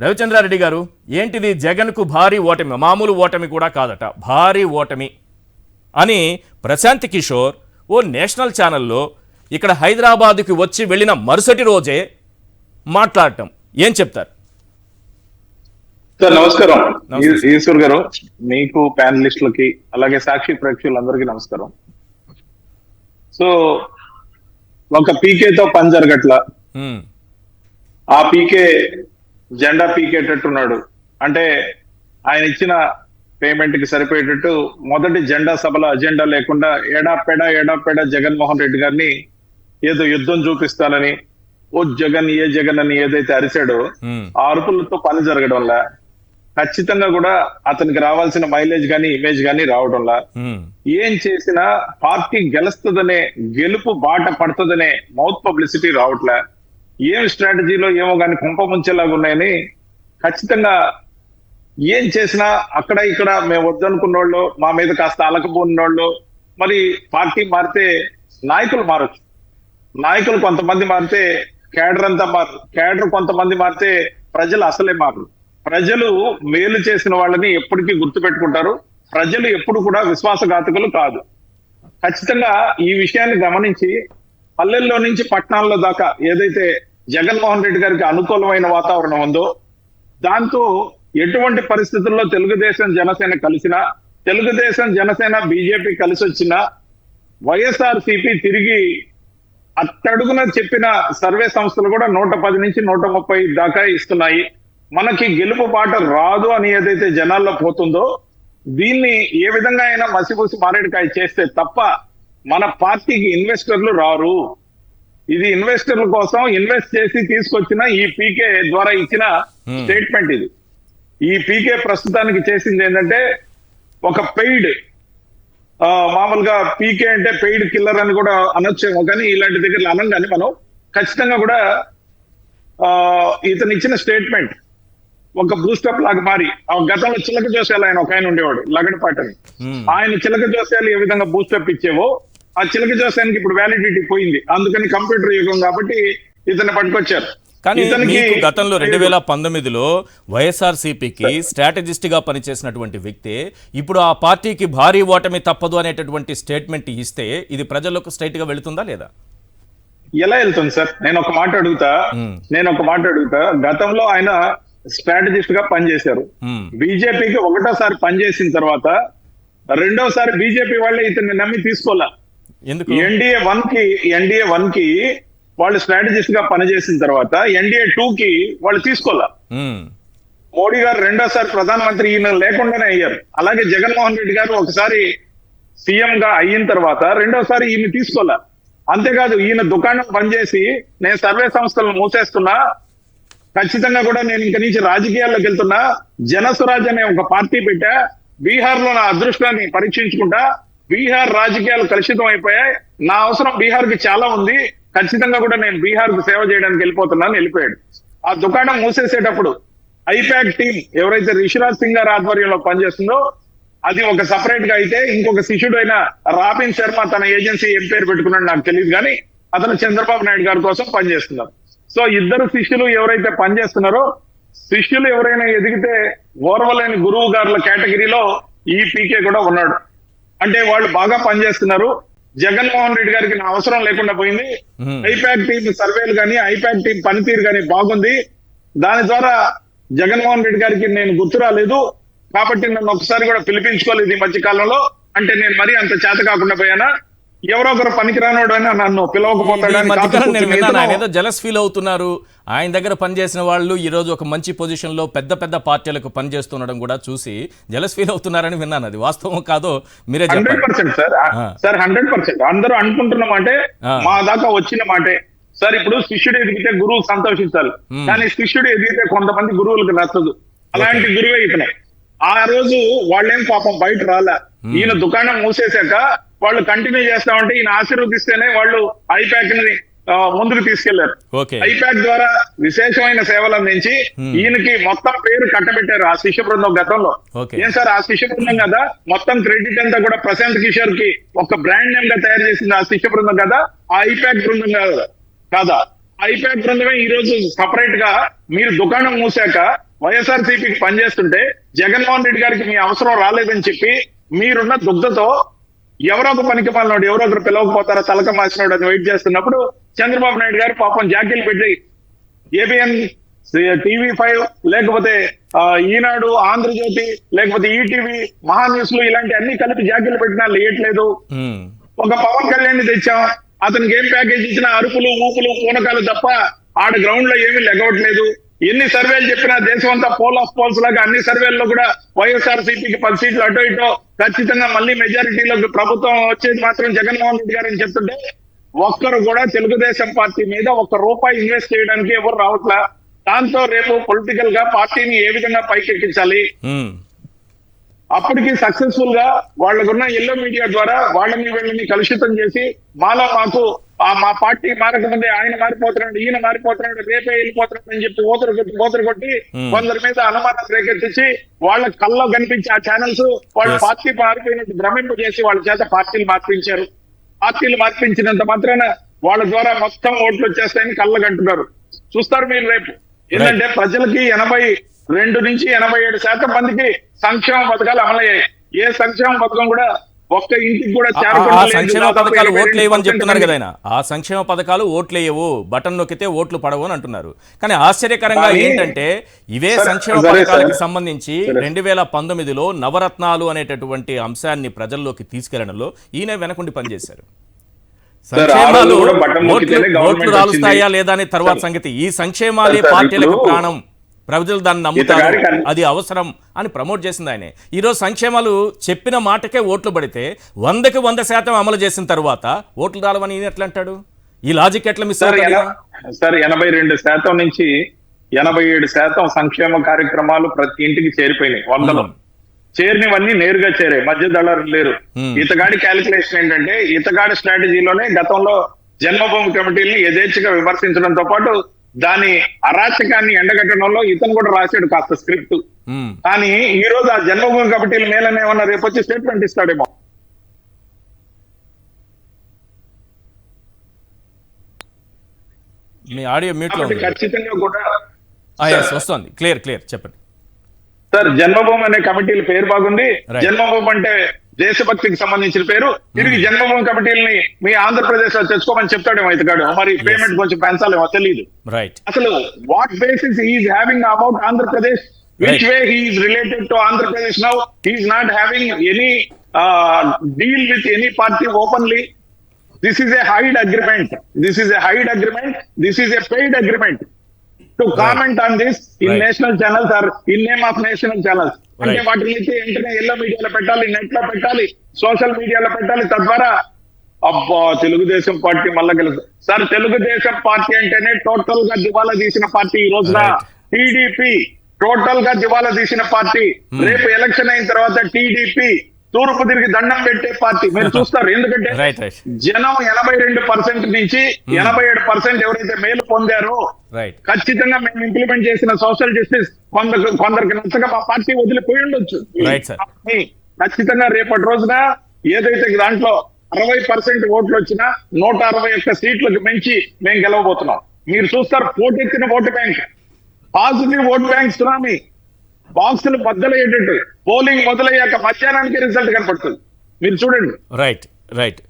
రవిచంద్రారెడ్డి గారు, ఏంటిది జగన్కు భారీ ఓటమి, మామూలు ఓటమి కూడా కాదట, భారీ ఓటమి అని ప్రశాంత్ కిషోర్ ఓ నేషనల్ ఛానల్లో ఇక్కడ హైదరాబాద్కి వచ్చి వెళ్ళిన మరుసటి రోజే మాట్లాడటం, ఏం చెప్తారు? సార్ నమస్కారం ఈశ్వర్ గారు, మీకు ప్యానలిస్టులకి అలాగే సాక్షి ప్రేక్షకులందరికీ నమస్కారం. సో ఒక పీకేతో పని జరగట్ల, ఆ పీకే జెండా పీకేటట్టున్నాడు. అంటే ఆయన ఇచ్చిన పేమెంట్ కి సరిపోయేటట్టు మొదటి జెండా సభల అజెండా లేకుండా ఏడాపెడా జగన్మోహన్ రెడ్డి గారిని ఏదో యుద్ధం చూపిస్తానని, ఓ జగన్ ఏ జగన్ అని ఏదైతే అరిశాడో ఆ అరుపులతో పని జరగడంలా, ఖచ్చితంగా కూడా అతనికి రావాల్సిన మైలేజ్ గానీ ఇమేజ్ గానీ రావడంలా, ఏం చేసినా పార్టీ గెలుస్తుందనే, గెలుపు బాట పడుతుందనే మౌత్ పబ్లిసిటీ రావట్లే, ఏం స్ట్రాటజీలో ఏమో కానీ కుంప ముంచేలాగా ఉన్నాయని, ఖచ్చితంగా ఏం చేసినా అక్కడ ఇక్కడ మేము వద్దనుకున్న వాళ్ళు, మా మీద కాస్త అలకపోయిన వాళ్ళు, మరి పార్టీ మారితే నాయకులు మారచ్చు, నాయకులు కొంతమంది మారితే కేడర్ అంతా మారు, కేడర్ కొంతమంది మారితే ప్రజలు అసలే మారు. ప్రజలు మేలు చేసిన వాళ్ళని ఎప్పటికీ గుర్తుపెట్టుకుంటారు. ప్రజలు ఎప్పుడు కూడా విశ్వాసఘాతకులు కాదు. ఖచ్చితంగా ఈ విషయాన్ని గమనించి పల్లెల్లో నుంచి పట్టణాల్లో దాకా ఏదైతే జగన్మోహన్ రెడ్డి గారికి అనుకూలమైన వాతావరణం ఉందో, దాంతో ఎటువంటి పరిస్థితుల్లో తెలుగుదేశం జనసేన కలిసినా, తెలుగుదేశం జనసేన బీజేపీ కలిసి వచ్చినా, వైఎస్ఆర్సీపీ తిరిగి అట్టడుగున చెప్పిన సర్వే సంస్థలు కూడా 110 నుంచి 130 దాకా ఇస్తున్నాయి. మనకి గెలుపు బాట రాదు అని ఏదైతే జనాల్లో పోతుందో, దీన్ని ఏ విధంగా అయినా మసిపూసి మారేడుకాయ చేస్తే తప్ప మన పార్టీకి ఇన్వెస్టర్లు రారు. ఇది ఇన్వెస్టర్ల కోసం ఇన్వెస్ట్ చేసి తీసుకొచ్చిన ఈ పీకే ద్వారా ఇచ్చిన స్టేట్మెంట్ ఇది. ఈ పీకే ప్రస్తుతానికి చేసింది ఏంటంటే ఒక పెయిడ్, మామూలుగా పీకే అంటే పెయిడ్ కిల్లర్ అని కూడా అనొచ్చేమో, కానీ ఇలాంటి దగ్గర అనగానే మనం ఖచ్చితంగా కూడా ఇతను ఇచ్చిన స్టేట్మెంట్ ఒక బూస్టప్ లాగా మారి, ఆ గతంలో చిలక జోస్యాలు ఆయన ఒక ఆయన ఉండేవాడు లగడపాటని, ఆయన చిలక జోస్యాలు ఏ విధంగా బూస్టప్ ఇచ్చేవో ఆ చిలక జోస్యానికి ఇప్పుడు వ్యాలిడిటీ పోయింది. అందుకని కంప్యూటర్ యుగం కాబట్టి ఇతన్ని పట్టుకొచ్చారు. కానీ గతంలో 2019లో వైఎస్ఆర్సీపీకి స్ట్రాటజిస్ట్ గా పనిచేసినటువంటి వ్యక్తి ఇప్పుడు ఆ పార్టీకి భారీ ఓటమి తప్పదు అనేటటువంటి స్టేట్మెంట్ ఇస్తే ఇది ప్రజలకు స్ట్రైట్ గా వెళుతుందా లేదా? ఎలా వెళ్తుంది సార్? నేను ఒక మాట అడుగుతా. గతంలో ఆయన స్ట్రాటజిస్ట్ గా పనిచేశారు. బీజేపీకి ఒకటోసారి పనిచేసిన తర్వాత రెండోసారి బీజేపీ వాళ్ళే ఇతన్ని నమ్మి తీసుకోలే. ఎన్డీఏ వన్ కి వాళ్ళు స్ట్రాటజిస్ట్ గా పనిచేసిన తర్వాత ఎన్డీఏ 2 కి వాళ్ళు తీసుకోలే. మోడీ గారు రెండోసారి ప్రధానమంత్రి ఈయన లేకుండానే అయ్యారు. అలాగే జగన్మోహన్ రెడ్డి గారు ఒకసారి సీఎం గా అయిన తర్వాత రెండోసారి ఈయన తీసుకోలే. అంతేకాదు ఈయన దుకాణం పనిచేసి నేను సర్వే సంస్థలను మూసేస్తున్నా, ఖచ్చితంగా కూడా నేను ఇంక నుంచి రాజకీయాల్లోకి వెళ్తున్నా, జనస్వరాజ్ అనే ఒక పార్టీ పెట్టా, బీహార్ లో నా అదృష్టాన్ని పరీక్షించుకుంటా, బీహార్ రాజకీయాలు కలుషితం అయిపోయాయి, నా అవసరం బీహార్ కి చాలా ఉంది, ఖచ్చితంగా కూడా నేను బీహార్ కు సేవ చేయడానికి వెళ్ళిపోతున్నాను వెళ్ళిపోయాడు. ఆ దుకాణం మూసేసేటప్పుడు ఐపాక్ టీం ఎవరైతే రిషిరాజ్ సింగ్ గారి ఆధ్వర్యంలో పనిచేస్తుందో అది ఒక సపరేట్ గా అయితే, ఇంకొక శిష్యుడు అయిన రాబిన్ శర్మ తన ఏజెన్సీ ఏం పేరు పెట్టుకున్నాడు నాకు తెలియదు, కానీ అతను చంద్రబాబు నాయుడు గారి కోసం పనిచేస్తున్నారు. సో ఇద్దరు శిష్యులు ఎవరైతే పనిచేస్తున్నారో, శిష్యులు ఎవరైనా ఎదిగితే ఓర్వలేని గురువు గారుల కేటగిరీలో ఈ పీకే కూడా ఉన్నాడు. అంటే వాళ్ళు బాగా పనిచేస్తున్నారు. జగన్మోహన్ రెడ్డి గారికి నా అవసరం లేకుండా పోయింది. ఐపాక్ టీం సర్వేలు కానీ ఐపాక్ టీం పనితీరు కానీ బాగుంది, దాని ద్వారా జగన్మోహన్ రెడ్డి గారికి నేను గుర్తు రాలేదు కాబట్టి నన్ను ఒకసారి కూడా పిలిపించుకోలేదు ఈ మధ్య కాలంలో. అంటే నేను మరీ అంత చేత కాకుండా పోయానా, ఎవరో ఒకరు పనికిరానోడు అని నన్ను పిలవకపోతాడు. జలస్ ఫీల్ అవుతున్నారు. ఆయన దగ్గర పనిచేసిన వాళ్ళు ఈ రోజు ఒక మంచి పొజిషన్ లో పెద్ద పెద్ద పార్టీలకు పనిచేస్తుండడం కూడా చూసి జలస్ ఫీల్ అవుతున్నారని విన్నాను. అది వాస్తవం కాదో మీరే చెప్పండి. 100% సార్ 100% అందరూ అనుకుంటున్న మాటే, మా దాకా వచ్చిన మాటే సార్. ఇప్పుడు శిష్యుడు ఎదిగితే గురువు సంతోషించాలి, కానీ శిష్యుడు ఎదిగితే కొంతమంది గురువులకు నచ్చదు. అలాంటి గురువే ఇతనే. ఆ రోజు వాళ్ళేం పాపం బయట రాలే, ఈయన దుకాణం మూసేశాక వాళ్ళు కంటిన్యూ చేస్తామంటే ఈయన ఆశీర్వదిస్తేనే వాళ్ళు ఐపాక్ ని ముందుకు తీసుకెళ్లారు. ఐపాక్ ద్వారా విశేషమైన సేవలు అందించి ఈయనకి మొత్తం పేరు కట్టబెట్టారు ఆ శిష్య బృందం గతంలో. ఏం సార్, ఆ శిష్య బృందం కదా మొత్తం క్రెడిట్ అంతా కూడా ప్రశాంత్ కిషోర్ కి ఒక బ్రాండ్ నేమ్ గా తయారు చేసింది ఆ శిష్య బృందం కదా, ఆ ఐపాక్ బృందం కాదా? ఐపాక్ బృందమే ఈ రోజు సపరేట్ గా మీరు దుకాణం మూసాక వైఎస్ఆర్సీపీకి పనిచేస్తుంటే జగన్మోహన్ రెడ్డి గారికి మీ అవసరం రాలేదని చెప్పి మీరున్న దుగ్ధతో ఎవరో ఒక పనికి మాలినోడు ఎవరో ఒకరు పిలవకపోతారా తలక మాసినోడు అని వెయిట్ చేస్తున్నప్పుడు చంద్రబాబు నాయుడు గారు పాపం జాకీలు పెట్టి ఏబిఎన్ TV5 లేకపోతే ఈనాడు, ఆంధ్రజ్యోతి, లేకపోతే ఈటీవీ, మహాన్యూస్లు ఇలాంటి అన్ని కలిపి జాకీలు పెట్టినా లేయట్లేదు. ఒక పవన్ కళ్యాణ్ తెచ్చాం, అతనికి ఏం ప్యాకేజ్ ఇచ్చినా అరుపులు, ఊపులు, పూనకాలు తప్ప ఆడ గ్రౌండ్ లో ఏమీ లెగవట్లేదు. ఎన్ని సర్వేలు చెప్పినా దేశం అంతా పోల్ ఆఫ్ పోల్స్ లాగా అన్ని సర్వేల్లో కూడా వైఎస్ఆర్సీపీకి 10 సీట్లు అటో ఇటో ఖచ్చితంగా మళ్ళీ మెజారిటీలోకి ప్రభుత్వం వచ్చేది మాత్రం జగన్మోహన్ రెడ్డి గారు అని చెప్తుంటే ఒక్కరు కూడా తెలుగుదేశం పార్టీ మీద ₹1 ఇన్వెస్ట్ చేయడానికి ఎవరు రావట్లా. దాంతో రేపు పొలిటికల్ గా పార్టీని ఏ విధంగా పైకెక్కించాలి, అప్పటికి సక్సెస్ఫుల్ గా వాళ్ళకున్న ఎల్లో మీడియా ద్వారా వాళ్ళని వీళ్ళని కలుషితం చేసి మాకు మా పార్టీ మారకముందే ఆయన మారిపోతున్నాడు, ఈయన మారిపోతున్నాడు, రేపే వెళ్ళిపోతున్నాడు అని చెప్పి ఓతరు కొట్టి కొందరి మీద అనుమానం రేకెత్తించి వాళ్ళ కళ్ళలో కనిపించి ఆ ఛానల్స్ వాళ్ళ పార్టీ మారిపోయినట్టు భ్రమింపు చేసి వాళ్ళ చేత పార్టీలు మార్పించారు. పార్టీలు మార్పించినంత మాత్రాన వాళ్ళ ద్వారా మొత్తం ఓట్లు వచ్చేస్తాయని కళ్ళకు అంటున్నారు. చూస్తారు మీరు రేపు. ఏంటంటే ప్రజలకి 82 నుంచి 87% మందికి సంక్షేమ పథకాలు అమలయ్యాయి. ఏ సంక్షేమ పథకం కూడా ఒక్క ఇంటికి కూడా ఆ సంక్షేమ పథకాలు ఓట్లు వేయవని చెప్తున్నారు కదా ఆయన. ఆ సంక్షేమ పథకాలు ఓట్లు వేయవు, బటన్ నొక్కితే ఓట్లు పడవు అని అంటున్నారు. కానీ ఆశ్చర్యకరంగా ఏంటంటే ఇవే సంక్షేమ పథకాలకు సంబంధించి 2019లో నవరత్నాలు అనేటటువంటి అంశాన్ని ప్రజల్లోకి తీసుకెళ్లడంలో ఈయన వెనకుండి పనిచేశారు. సంక్షేమాలు ఓట్లు రాలుస్తాయా లేదా అనే తర్వాత సంగతి. ఈ సంక్షేమాలే పార్టీలకు ప్రాణం, ప్రజలు దాన్ని నమ్ముతారు, అది అవసరం అని ప్రమోట్ చేసింది ఆయనే. ఈరోజు సంక్షేమాలు చెప్పిన మాటకే ఓట్లు పడితే 100కి 100% అమలు చేసిన తర్వాత ఓట్లు రాలవని ఈయన ఎట్లా అంటాడు? ఈ లాజిక్ ఎట్లా మిస్ అవుతారు? సార్ 82% నుంచి 87% సంక్షేమ కార్యక్రమాలు ప్రతి ఇంటికి చేరిపోయినాయి. 100లో చేరినవన్నీ నేరుగా చేరాయి, మధ్య దళారు లేరు. ఇతగాడి క్యాలిక్యులేషన్ ఏంటంటే ఇతగాడి స్ట్రాటజీలోనే గతంలో జన్మభూమి కమిటీని యథేచ్ఛగా విమర్శించడంతో పాటు దాని అరాచకాన్ని ఎండగట్టడంలో ఇతను కూడా రాశాడు కాస్త స్క్రిప్ట్. కానీ ఈ రోజు ఆ జన్మభూమి కమిటీల మేలనే ఏమన్నా రేపు వచ్చి స్టేట్మెంట్ ఇస్తాడేమో. మీ ఆడియో మ్యూట్ లో ఉంది. ఖచ్చితంగా కూడా వస్తుంది. క్లియర్ చెప్పండి సార్. జన్మభూమి అనే కమిటీల పేరు బాగుంది. జన్మభూమి అంటే దేశభక్తికి సంబంధించిన పేరు. తిరిగి జన్మభూమి కమిటీలని మీ ఆంధ్రప్రదేశ్ లో తెచ్చుకోమని చెప్తాడేమో ఇతగాడు. మరి పేమెంట్ కొంచెం పెంచాలేమో తెలియదు. అసలు what basis he's having about Andhra Pradesh, which way he's related to Andhra Pradesh now. He's not having any deal with any party openly. This is a hide agreement. This is a hide agreement. This is a paid agreement to comment on this in national channels or in name of national channels. అంటే వాటిని వెంటనే yellow మీడియాలో పెట్టాలి, net లో పెట్టాలి, social మీడియాలో పెట్టాలి. తద్వారా అబ్బా తెలుగుదేశం పార్టీ మళ్ళా గెలుస్తుంది. సార్ తెలుగుదేశం పార్టీ అంటేనే టోటల్ గా దివాలా తీసిన పార్టీ. ఈ రోజున టీడీపీ టోటల్ గా దివాలా తీసిన పార్టీ. రేపు ఎలక్షన్ అయిన తర్వాత టీడీపీ తూర్పు తిరిగి దండం పెట్టే పార్టీ. మీరు చూస్తారు. ఎందుకంటే జనం 82% నుంచి 87% ఎవరైతే మేలు పొందారో ఖచ్చితంగా మేము ఇంప్లిమెంట్ చేసిన సోషల్ జస్టిస్ కొందరికి నచ్చక మా పార్టీ వదిలిపోయి ఉండొచ్చు. ఖచ్చితంగా రేపటి రోజున ఏదైతే దాంట్లో 60% ఓట్లు వచ్చినా 161 సీట్లకు మించి మేము గెలవబోతున్నాం. మీరు చూస్తారు పోటెత్తిన vote bank, positive vote bank tsunami. బాక్సులు బద్దలయ్యేటట్టు పోలింగ్ మొదలయ్యాక మధ్యాహ్నానికి రిజల్ట్ కనపడుతుంది. మీరు చూడండి. రైట్